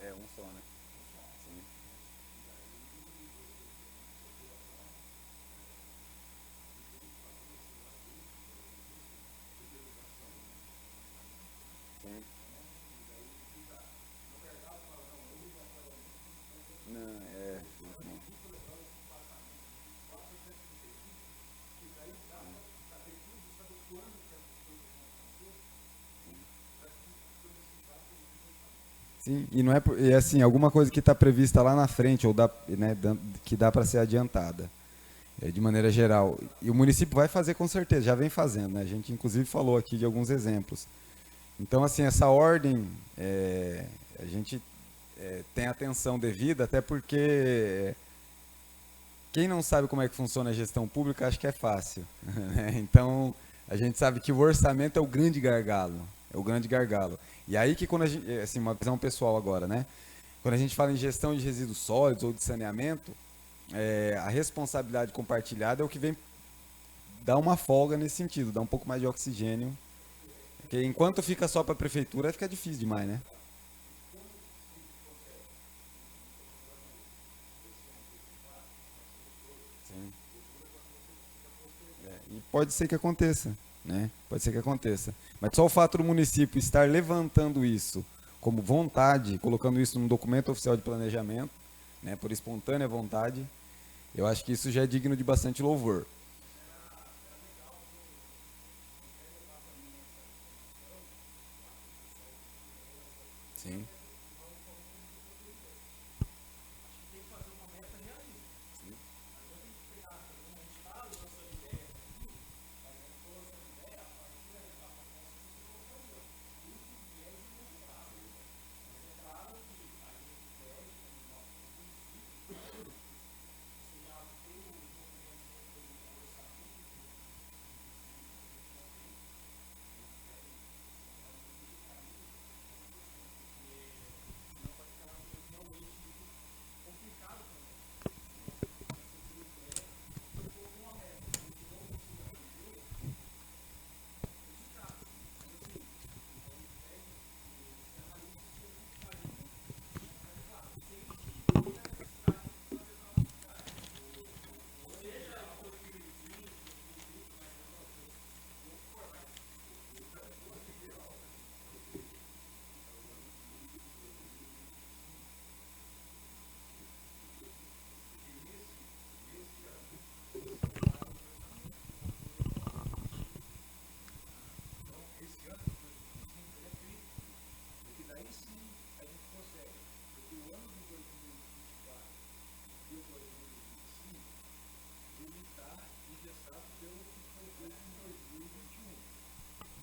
É um só, né? Sim. Sim. Não, sim, e não é, e assim, alguma coisa que está prevista lá na frente, ou né, que dá para ser adiantada, de maneira geral. E o município vai fazer com certeza, já vem fazendo, né? A gente inclusive falou aqui de alguns exemplos. Então, assim, essa ordem, a gente tem atenção devida, até porque quem não sabe como é que funciona a gestão pública acha que é fácil, né? Então, a gente sabe que o orçamento é o grande gargalo, é o grande gargalo. E aí que quando a gente, assim, uma visão pessoal agora, né? Quando a gente fala em gestão de resíduos sólidos ou de saneamento, a responsabilidade compartilhada é o que vem dar uma folga nesse sentido, dar um pouco mais de oxigênio. Porque enquanto fica só para a prefeitura, fica difícil demais, né? Sim. E pode ser que aconteça, né? Pode ser que aconteça. Mas só o fato do município estar levantando isso como vontade, colocando isso num documento oficial de planejamento, né, por espontânea vontade, eu acho que isso já é digno de bastante louvor. Sim.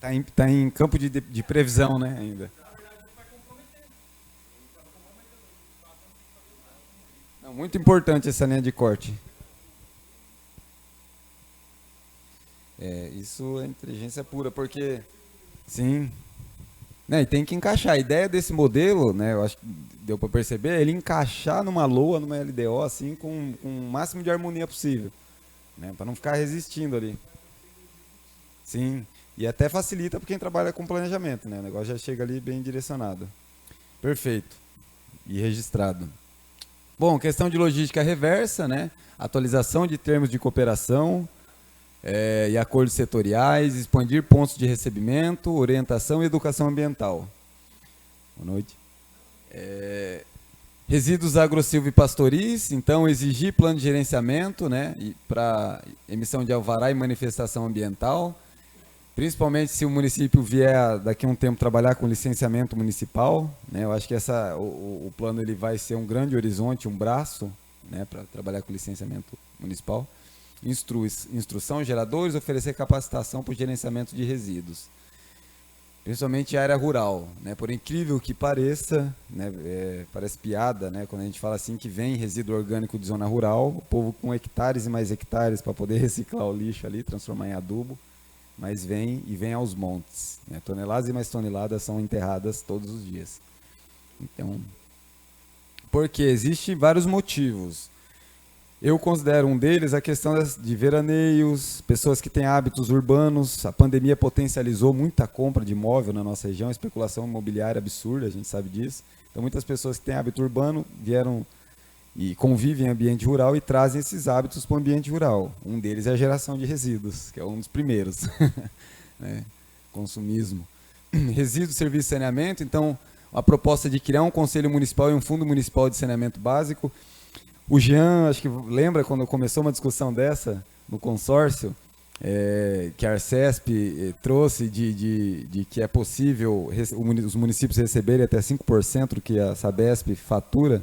Tá em campo de previsão, né, ainda. Não, muito importante essa linha de corte. Isso é inteligência pura, porque, sim, né, e tem que encaixar. A ideia desse modelo, né, eu acho que deu para perceber, é ele encaixar numa LOA, numa LDO, assim, com o máximo de harmonia possível, né, para não ficar resistindo ali. Sim, e até facilita para quem trabalha com planejamento, né, o negócio já chega ali bem direcionado. Perfeito. E registrado. Bom, questão de logística reversa, né, atualização de termos de cooperação, e acordos setoriais, expandir pontos de recebimento, orientação e educação ambiental. Boa noite. Resíduos agrosilvipastoris, então exigir plano de gerenciamento, né, para emissão de alvará e manifestação ambiental, principalmente se o município vier daqui a um tempo trabalhar com licenciamento municipal, né, eu acho que o plano ele vai ser um grande horizonte, um braço, né, para trabalhar com licenciamento municipal. Instrução, geradores, oferecer capacitação para o gerenciamento de resíduos. Principalmente a área rural, né? Por incrível que pareça, né? Parece piada, né? Quando a gente fala assim que vem resíduo orgânico de zona rural, o povo com hectares e mais hectares para poder reciclar o lixo ali, transformar em adubo, mas vem aos montes, né? Toneladas e mais toneladas são enterradas todos os dias. Então, porque existem vários motivos. Eu considero um deles a questão de veraneios, pessoas que têm hábitos urbanos. A pandemia potencializou muita compra de imóvel na nossa região, especulação imobiliária absurda, a gente sabe disso. Então, muitas pessoas que têm hábito urbano vieram e convivem em ambiente rural e trazem esses hábitos para o ambiente rural. Um deles é a geração de resíduos, que é um dos primeiros. Né? Consumismo. Resíduos, serviço e saneamento. Então, a proposta de criar um conselho municipal e um fundo municipal de saneamento básico. O Jean, acho que lembra quando começou uma discussão dessa no consórcio, que a Arcesp trouxe de que é possível os municípios receberem até 5% do que a Sabesp fatura.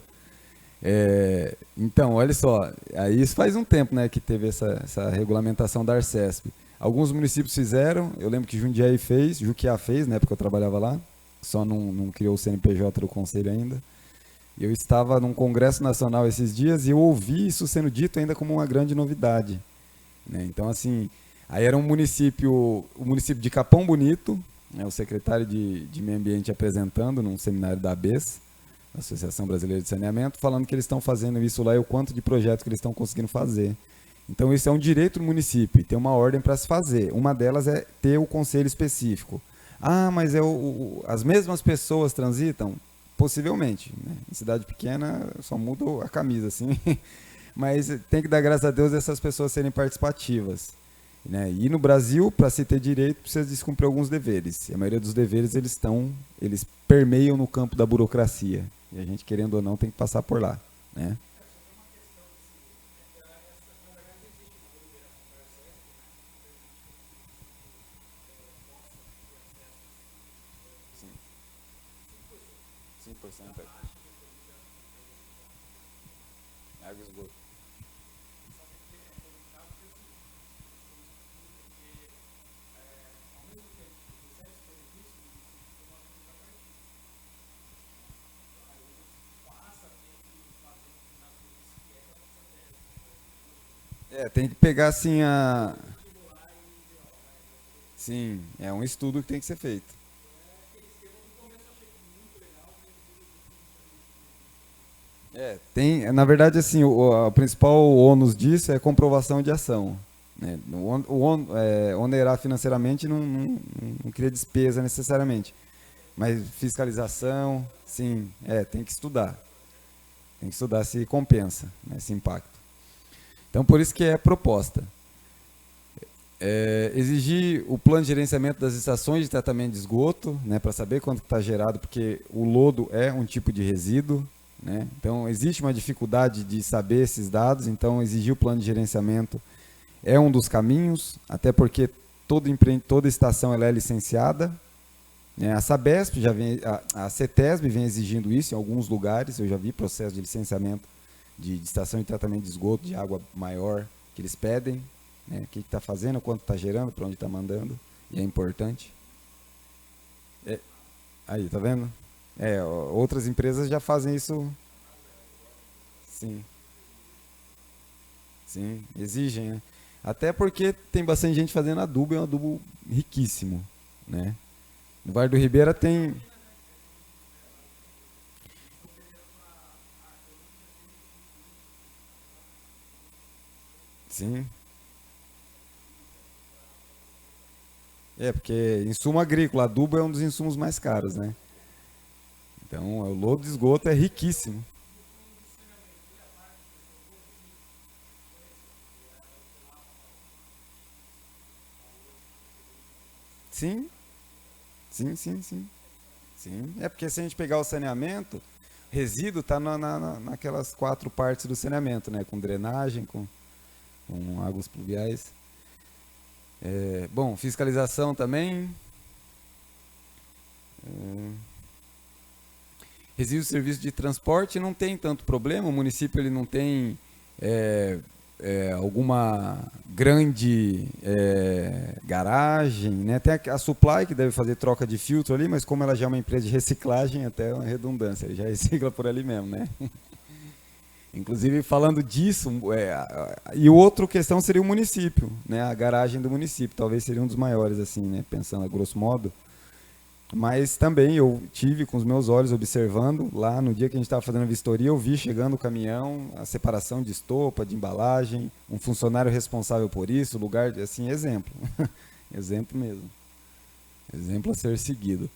Então, olha só, aí isso faz um tempo, né, que teve essa regulamentação da Arcesp. Alguns municípios fizeram, eu lembro que Jundiaí fez, Juquiá fez, na época que eu trabalhava lá, só não criou o CNPJ do conselho ainda. Eu estava num congresso nacional esses dias e eu ouvi isso sendo dito ainda como uma grande novidade, né? Então, assim, aí era o município de Capão Bonito, né, o secretário de Meio Ambiente apresentando num seminário da ABES, Associação Brasileira de Saneamento, falando que eles estão fazendo isso lá e o quanto de projetos que eles estão conseguindo fazer. Então, isso é um direito do município, tem uma ordem para se fazer. Uma delas é ter o conselho específico. Ah, mas as mesmas pessoas transitam? Possivelmente, né? Em cidade pequena só muda a camisa, assim. Mas tem que dar graças a Deus essas pessoas serem participativas, né? E no Brasil, para se ter direito, precisa descumprir alguns deveres. E a maioria dos deveres eles permeiam no campo da burocracia. E a gente, querendo ou não, tem que passar por lá, né? Água e esgoto. Tem que pegar assim Sim, é um estudo que tem que ser feito. Na verdade, assim, o principal ônus disso é a comprovação de ação, né? Onerar financeiramente não cria despesa necessariamente, mas fiscalização, sim, tem que estudar. Tem que estudar se compensa, né, esse impacto. Então, por isso que é proposta. Exigir o plano de gerenciamento das estações de tratamento de esgoto, né, para saber quanto está gerado, porque o lodo é um tipo de resíduo, né? Então, existe uma dificuldade de saber esses dados, então exigir o plano de gerenciamento é um dos caminhos, até porque toda estação ela é licenciada, né? A Sabesp a CETESB vem exigindo isso em alguns lugares, eu já vi processo de licenciamento de estação de tratamento de esgoto de água maior que eles pedem, né? O que está fazendo, quanto está gerando, para onde está mandando, e é importante, Aí, tá vendo? Outras empresas já fazem isso. Sim, sim, exigem, né? Até porque tem bastante gente fazendo adubo, é um adubo riquíssimo, né? No Vale do Ribeira tem. Sim. Porque insumo agrícola, adubo é um dos insumos mais caros, né? Então, o lodo de esgoto é riquíssimo. Sim, sim, sim, sim. Sim. É porque se a gente pegar o saneamento, resíduo está naquelas 4 partes do saneamento, né? Com drenagem, com águas pluviais. Bom, fiscalização também. Resíduos de serviço de transporte não tem tanto problema, o município ele não tem alguma grande garagem, né? Tem a Supply que deve fazer troca de filtro ali, mas como ela já é uma empresa de reciclagem, até é uma redundância, ele já recicla por ali mesmo, né? Inclusive, falando disso, e outra questão seria o município, né? A garagem do município, talvez seria um dos maiores, assim, né? Pensando a grosso modo. Mas também eu tive com os meus olhos observando, lá no dia que a gente estava fazendo a vistoria, eu vi chegando o caminhão, a separação de estopa, de embalagem, um funcionário responsável por isso, lugar, assim, exemplo. Exemplo mesmo. Exemplo a ser seguido.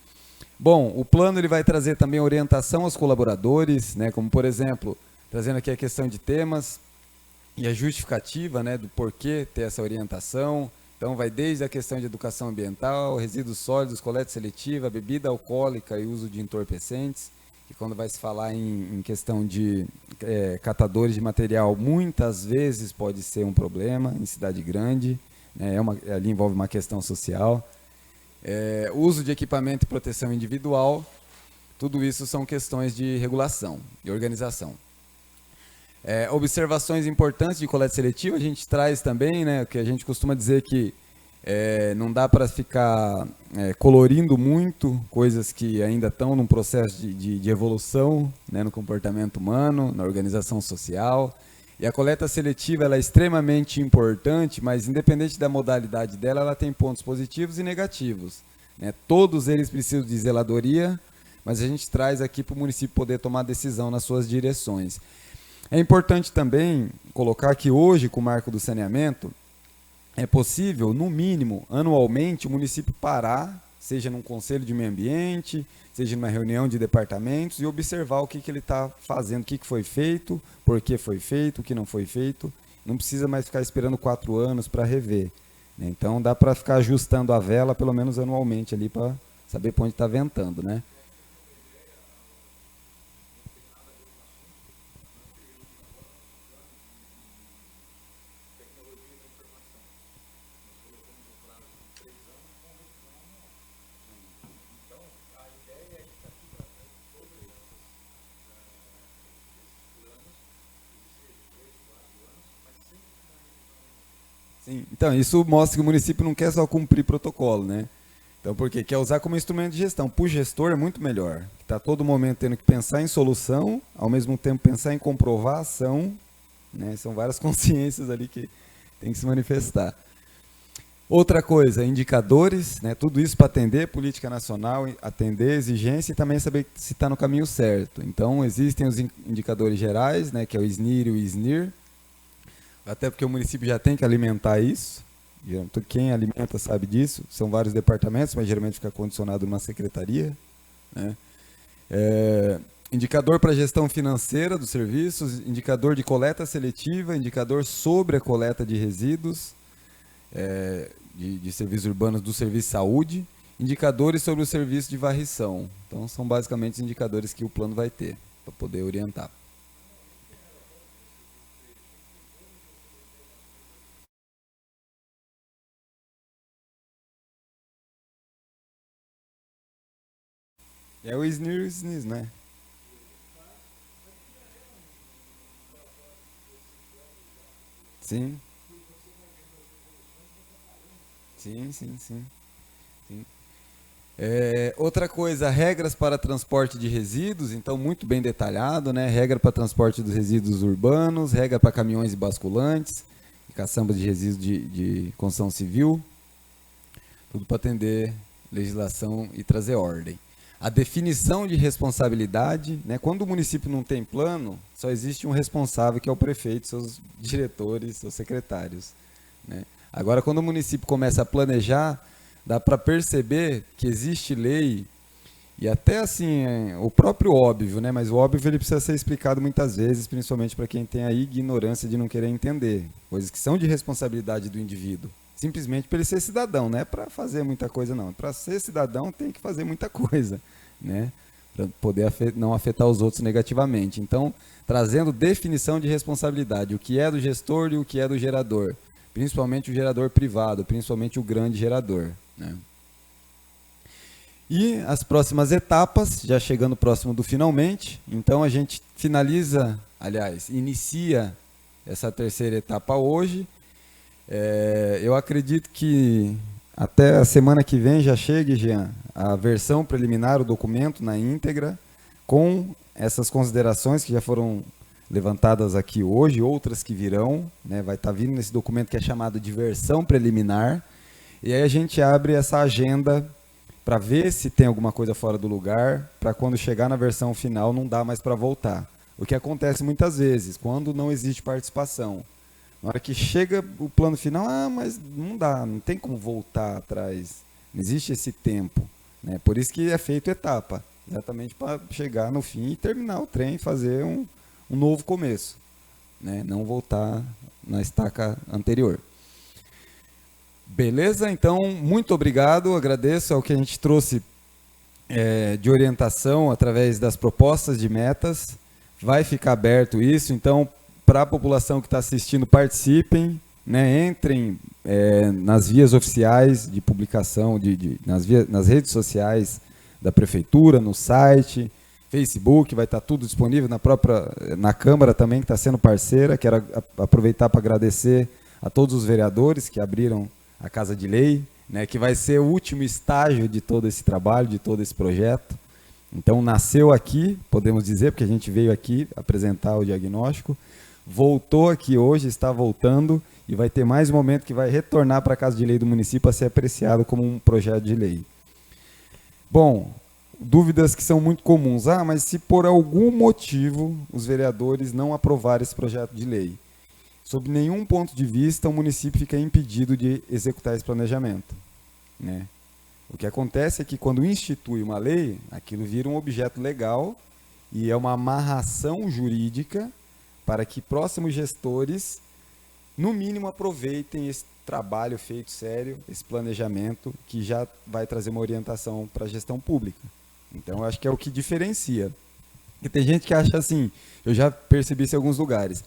Bom, o plano ele vai trazer também orientação aos colaboradores, né, como por exemplo, trazendo aqui a questão de temas e a justificativa, né, do porquê ter essa orientação. Então vai desde a questão de educação ambiental, resíduos sólidos, coleta seletiva, bebida alcoólica e uso de entorpecentes, que quando vai se falar em questão de catadores de material, muitas vezes pode ser um problema em cidade grande, né, ali envolve uma questão social. Uso de equipamento e proteção individual, tudo isso são questões de regulação e organização. Observações importantes de coleta seletiva, a gente traz também, né, que a gente costuma dizer que não dá para ficar colorindo muito coisas que ainda estão num processo de evolução, né, no comportamento humano, na organização social. E a coleta seletiva ela é extremamente importante, mas independente da modalidade dela, ela tem pontos positivos e negativos, né? Todos eles precisam de zeladoria, mas a gente traz aqui para o município poder tomar decisão nas suas direções. É importante também colocar que hoje, com o marco do saneamento, é possível, no mínimo, anualmente, o município parar, seja num conselho de meio ambiente, seja numa reunião de departamentos, e observar o que ele está fazendo, o que foi feito, por que foi feito, o que não foi feito. Não precisa mais ficar esperando 4 anos para rever, né? Então, dá para ficar ajustando a vela, pelo menos anualmente, ali para saber para onde está ventando, né? Sim, então, isso mostra que o município não quer só cumprir protocolo, né? Então, porque quer usar como instrumento de gestão. Para o gestor é muito melhor. Está todo momento tendo que pensar em solução, ao mesmo tempo pensar em comprovação, né? São várias consciências ali que tem que se manifestar. Outra coisa, indicadores, né? Tudo isso para atender política nacional, atender exigência e também saber se está no caminho certo. Então, existem os indicadores gerais, né? Que é o SNIR e o ISNIR, até porque o município já tem que alimentar isso. Quem alimenta sabe disso. São vários departamentos, mas geralmente fica condicionado numa secretaria, né? Indicador para gestão financeira dos serviços, indicador de coleta seletiva, indicador sobre a coleta de resíduos de serviços urbanos do serviço de saúde, indicadores sobre o serviço de varrição. Então, são basicamente os indicadores que o plano vai ter para poder orientar. É o SNIR e o SNIS, né? Sim. Sim, sim, sim. Sim. Outra coisa, regras para transporte de resíduos, então muito bem detalhado, né? Regra para transporte dos resíduos urbanos, regra para caminhões e basculantes, e caçamba de resíduos de construção civil, tudo para atender legislação e trazer ordem. A definição de responsabilidade, né? Quando o município não tem plano, só existe um responsável, que é o prefeito, seus diretores, seus secretários, né? Agora, quando o município começa a planejar, dá para perceber que existe lei, e até assim, o próprio óbvio, né? Mas o óbvio ele precisa ser explicado muitas vezes, principalmente para quem tem a ignorância de não querer entender, coisas que são de responsabilidade do indivíduo, simplesmente para ele ser cidadão, não é para fazer muita coisa não, para ser cidadão tem que fazer muita coisa, né? Para poder não afetar os outros negativamente. Então, trazendo definição de responsabilidade, o que é do gestor e o que é do gerador, principalmente o gerador privado, principalmente o grande gerador, né? E as próximas etapas, já chegando próximo do finalmente, então a gente finaliza, aliás, inicia essa terceira etapa hoje. Eu acredito que até a semana que vem já chegue, Jean, a versão preliminar, o documento na íntegra, com essas considerações que já foram levantadas aqui hoje, outras que virão, né? Vai estar vindo nesse documento que é chamado de versão preliminar, e aí a gente abre essa agenda para ver se tem alguma coisa fora do lugar, para quando chegar na versão final não dá mais para voltar. O que acontece muitas vezes, quando não existe participação. Na hora que chega o plano final, mas não dá, não tem como voltar atrás, não existe esse tempo, né? Por isso que é feito etapa, exatamente para chegar no fim e terminar o trem, fazer um novo começo, né? Não voltar na estaca anterior. Beleza? Então, muito obrigado, agradeço ao que a gente trouxe de orientação através das propostas de metas. Vai ficar aberto isso, então, para a população que está assistindo, participem, né? Entrem nas vias oficiais de publicação, nas redes sociais da Prefeitura, no site, Facebook, vai estar tudo disponível, na Câmara também, que está sendo parceira. Quero aproveitar para agradecer a todos os vereadores que abriram a Casa de Lei, né, que vai ser o último estágio de todo esse trabalho, de todo esse projeto. Então, nasceu aqui, podemos dizer, porque a gente veio aqui apresentar o diagnóstico, voltou aqui hoje, está voltando, e vai ter mais um momento que vai retornar para a Casa de Lei do município a ser apreciado como um projeto de lei. Bom, dúvidas que são muito comuns. Mas se por algum motivo os vereadores não aprovarem esse projeto de lei, sob nenhum ponto de vista, o município fica impedido de executar esse planejamento, né? O que acontece é que quando institui uma lei, aquilo vira um objeto legal e é uma amarração jurídica para que próximos gestores, no mínimo, aproveitem esse trabalho feito sério, esse planejamento, que já vai trazer uma orientação para a gestão pública. Então, eu acho que é o que diferencia. Porque tem gente que acha assim, eu já percebi isso em alguns lugares,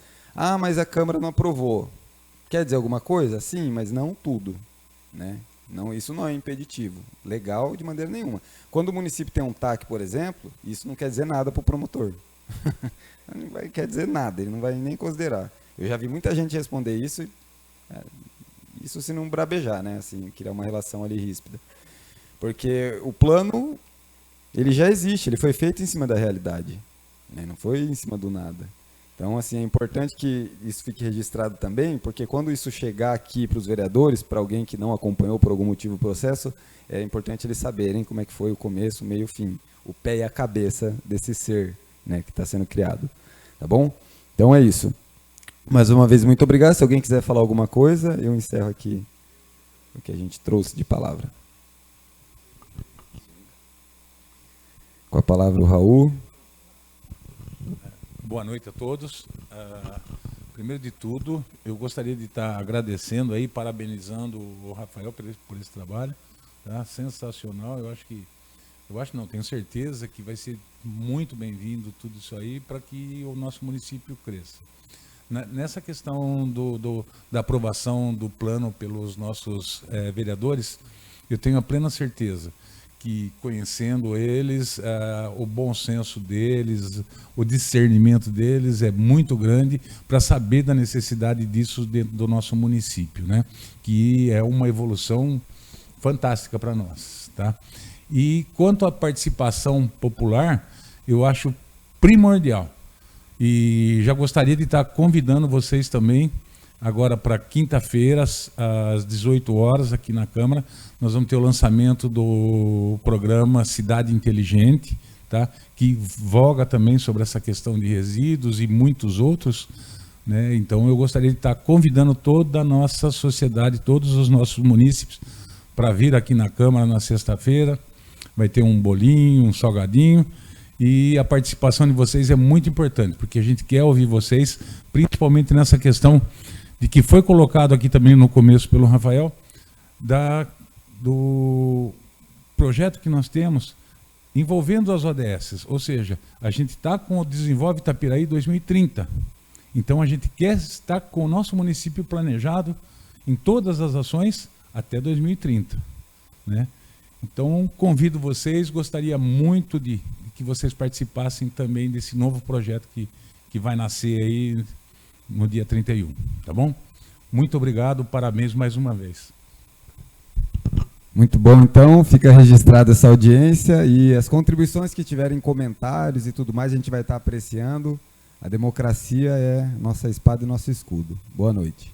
mas a Câmara não aprovou. Quer dizer alguma coisa? Sim, mas não tudo, né? Não, isso não é impeditivo. Legal de maneira nenhuma. Quando o município tem um TAC, por exemplo, isso não quer dizer nada para o promotor. Não quer dizer nada, ele não vai nem considerar. Eu já vi muita gente responder isso, isso se não brabejar, né? Assim, criar uma relação ali ríspida. Porque o plano, ele já existe, ele foi feito em cima da realidade, né? Não foi em cima do nada. Então, assim, é importante que isso fique registrado também, porque quando isso chegar aqui para os vereadores, para alguém que não acompanhou por algum motivo o processo, é importante eles saberem como é que foi o começo, o meio e o fim, o pé e a cabeça desse ser, né, que está sendo criado. Tá bom? Então é isso. Mais uma vez, muito obrigado. Se alguém quiser falar alguma coisa, eu encerro aqui o que a gente trouxe de palavra. Com a palavra o Raul. Boa noite a todos. Primeiro de tudo, eu gostaria de estar agradecendo aí, parabenizando o Rafael por esse trabalho, tá? Sensacional. Tenho certeza que vai ser muito bem-vindo tudo isso aí para que o nosso município cresça. Nessa questão da aprovação do plano pelos nossos vereadores, eu tenho a plena certeza que, conhecendo eles, o bom senso deles, o discernimento deles é muito grande para saber da necessidade disso dentro do nosso município, né? Que é uma evolução fantástica para nós, tá? E quanto à participação popular, eu acho primordial. E já gostaria de estar convidando vocês também, agora para quinta-feira, às 18 horas, aqui na Câmara, nós vamos ter o lançamento do programa Cidade Inteligente, tá? Que voga também sobre essa questão de resíduos e muitos outros, né? Então eu gostaria de estar convidando toda a nossa sociedade, todos os nossos munícipes, para vir aqui na Câmara na sexta-feira. Vai ter um bolinho, um salgadinho, e a participação de vocês é muito importante, porque a gente quer ouvir vocês, principalmente nessa questão de que foi colocado aqui também no começo pelo Rafael, do projeto que nós temos envolvendo as ODS, ou seja, a gente está com o Desenvolve Itapiraí 2030. Então a gente quer estar com o nosso município planejado em todas as ações até 2030, né? Então convido vocês, gostaria muito de que vocês participassem também desse novo projeto que vai nascer aí no dia 31, tá bom? Muito obrigado, parabéns mais uma vez. Muito bom, então, fica registrada essa audiência e as contribuições que tiverem comentários e tudo mais, a gente vai estar apreciando. A democracia é nossa espada e nosso escudo. Boa noite.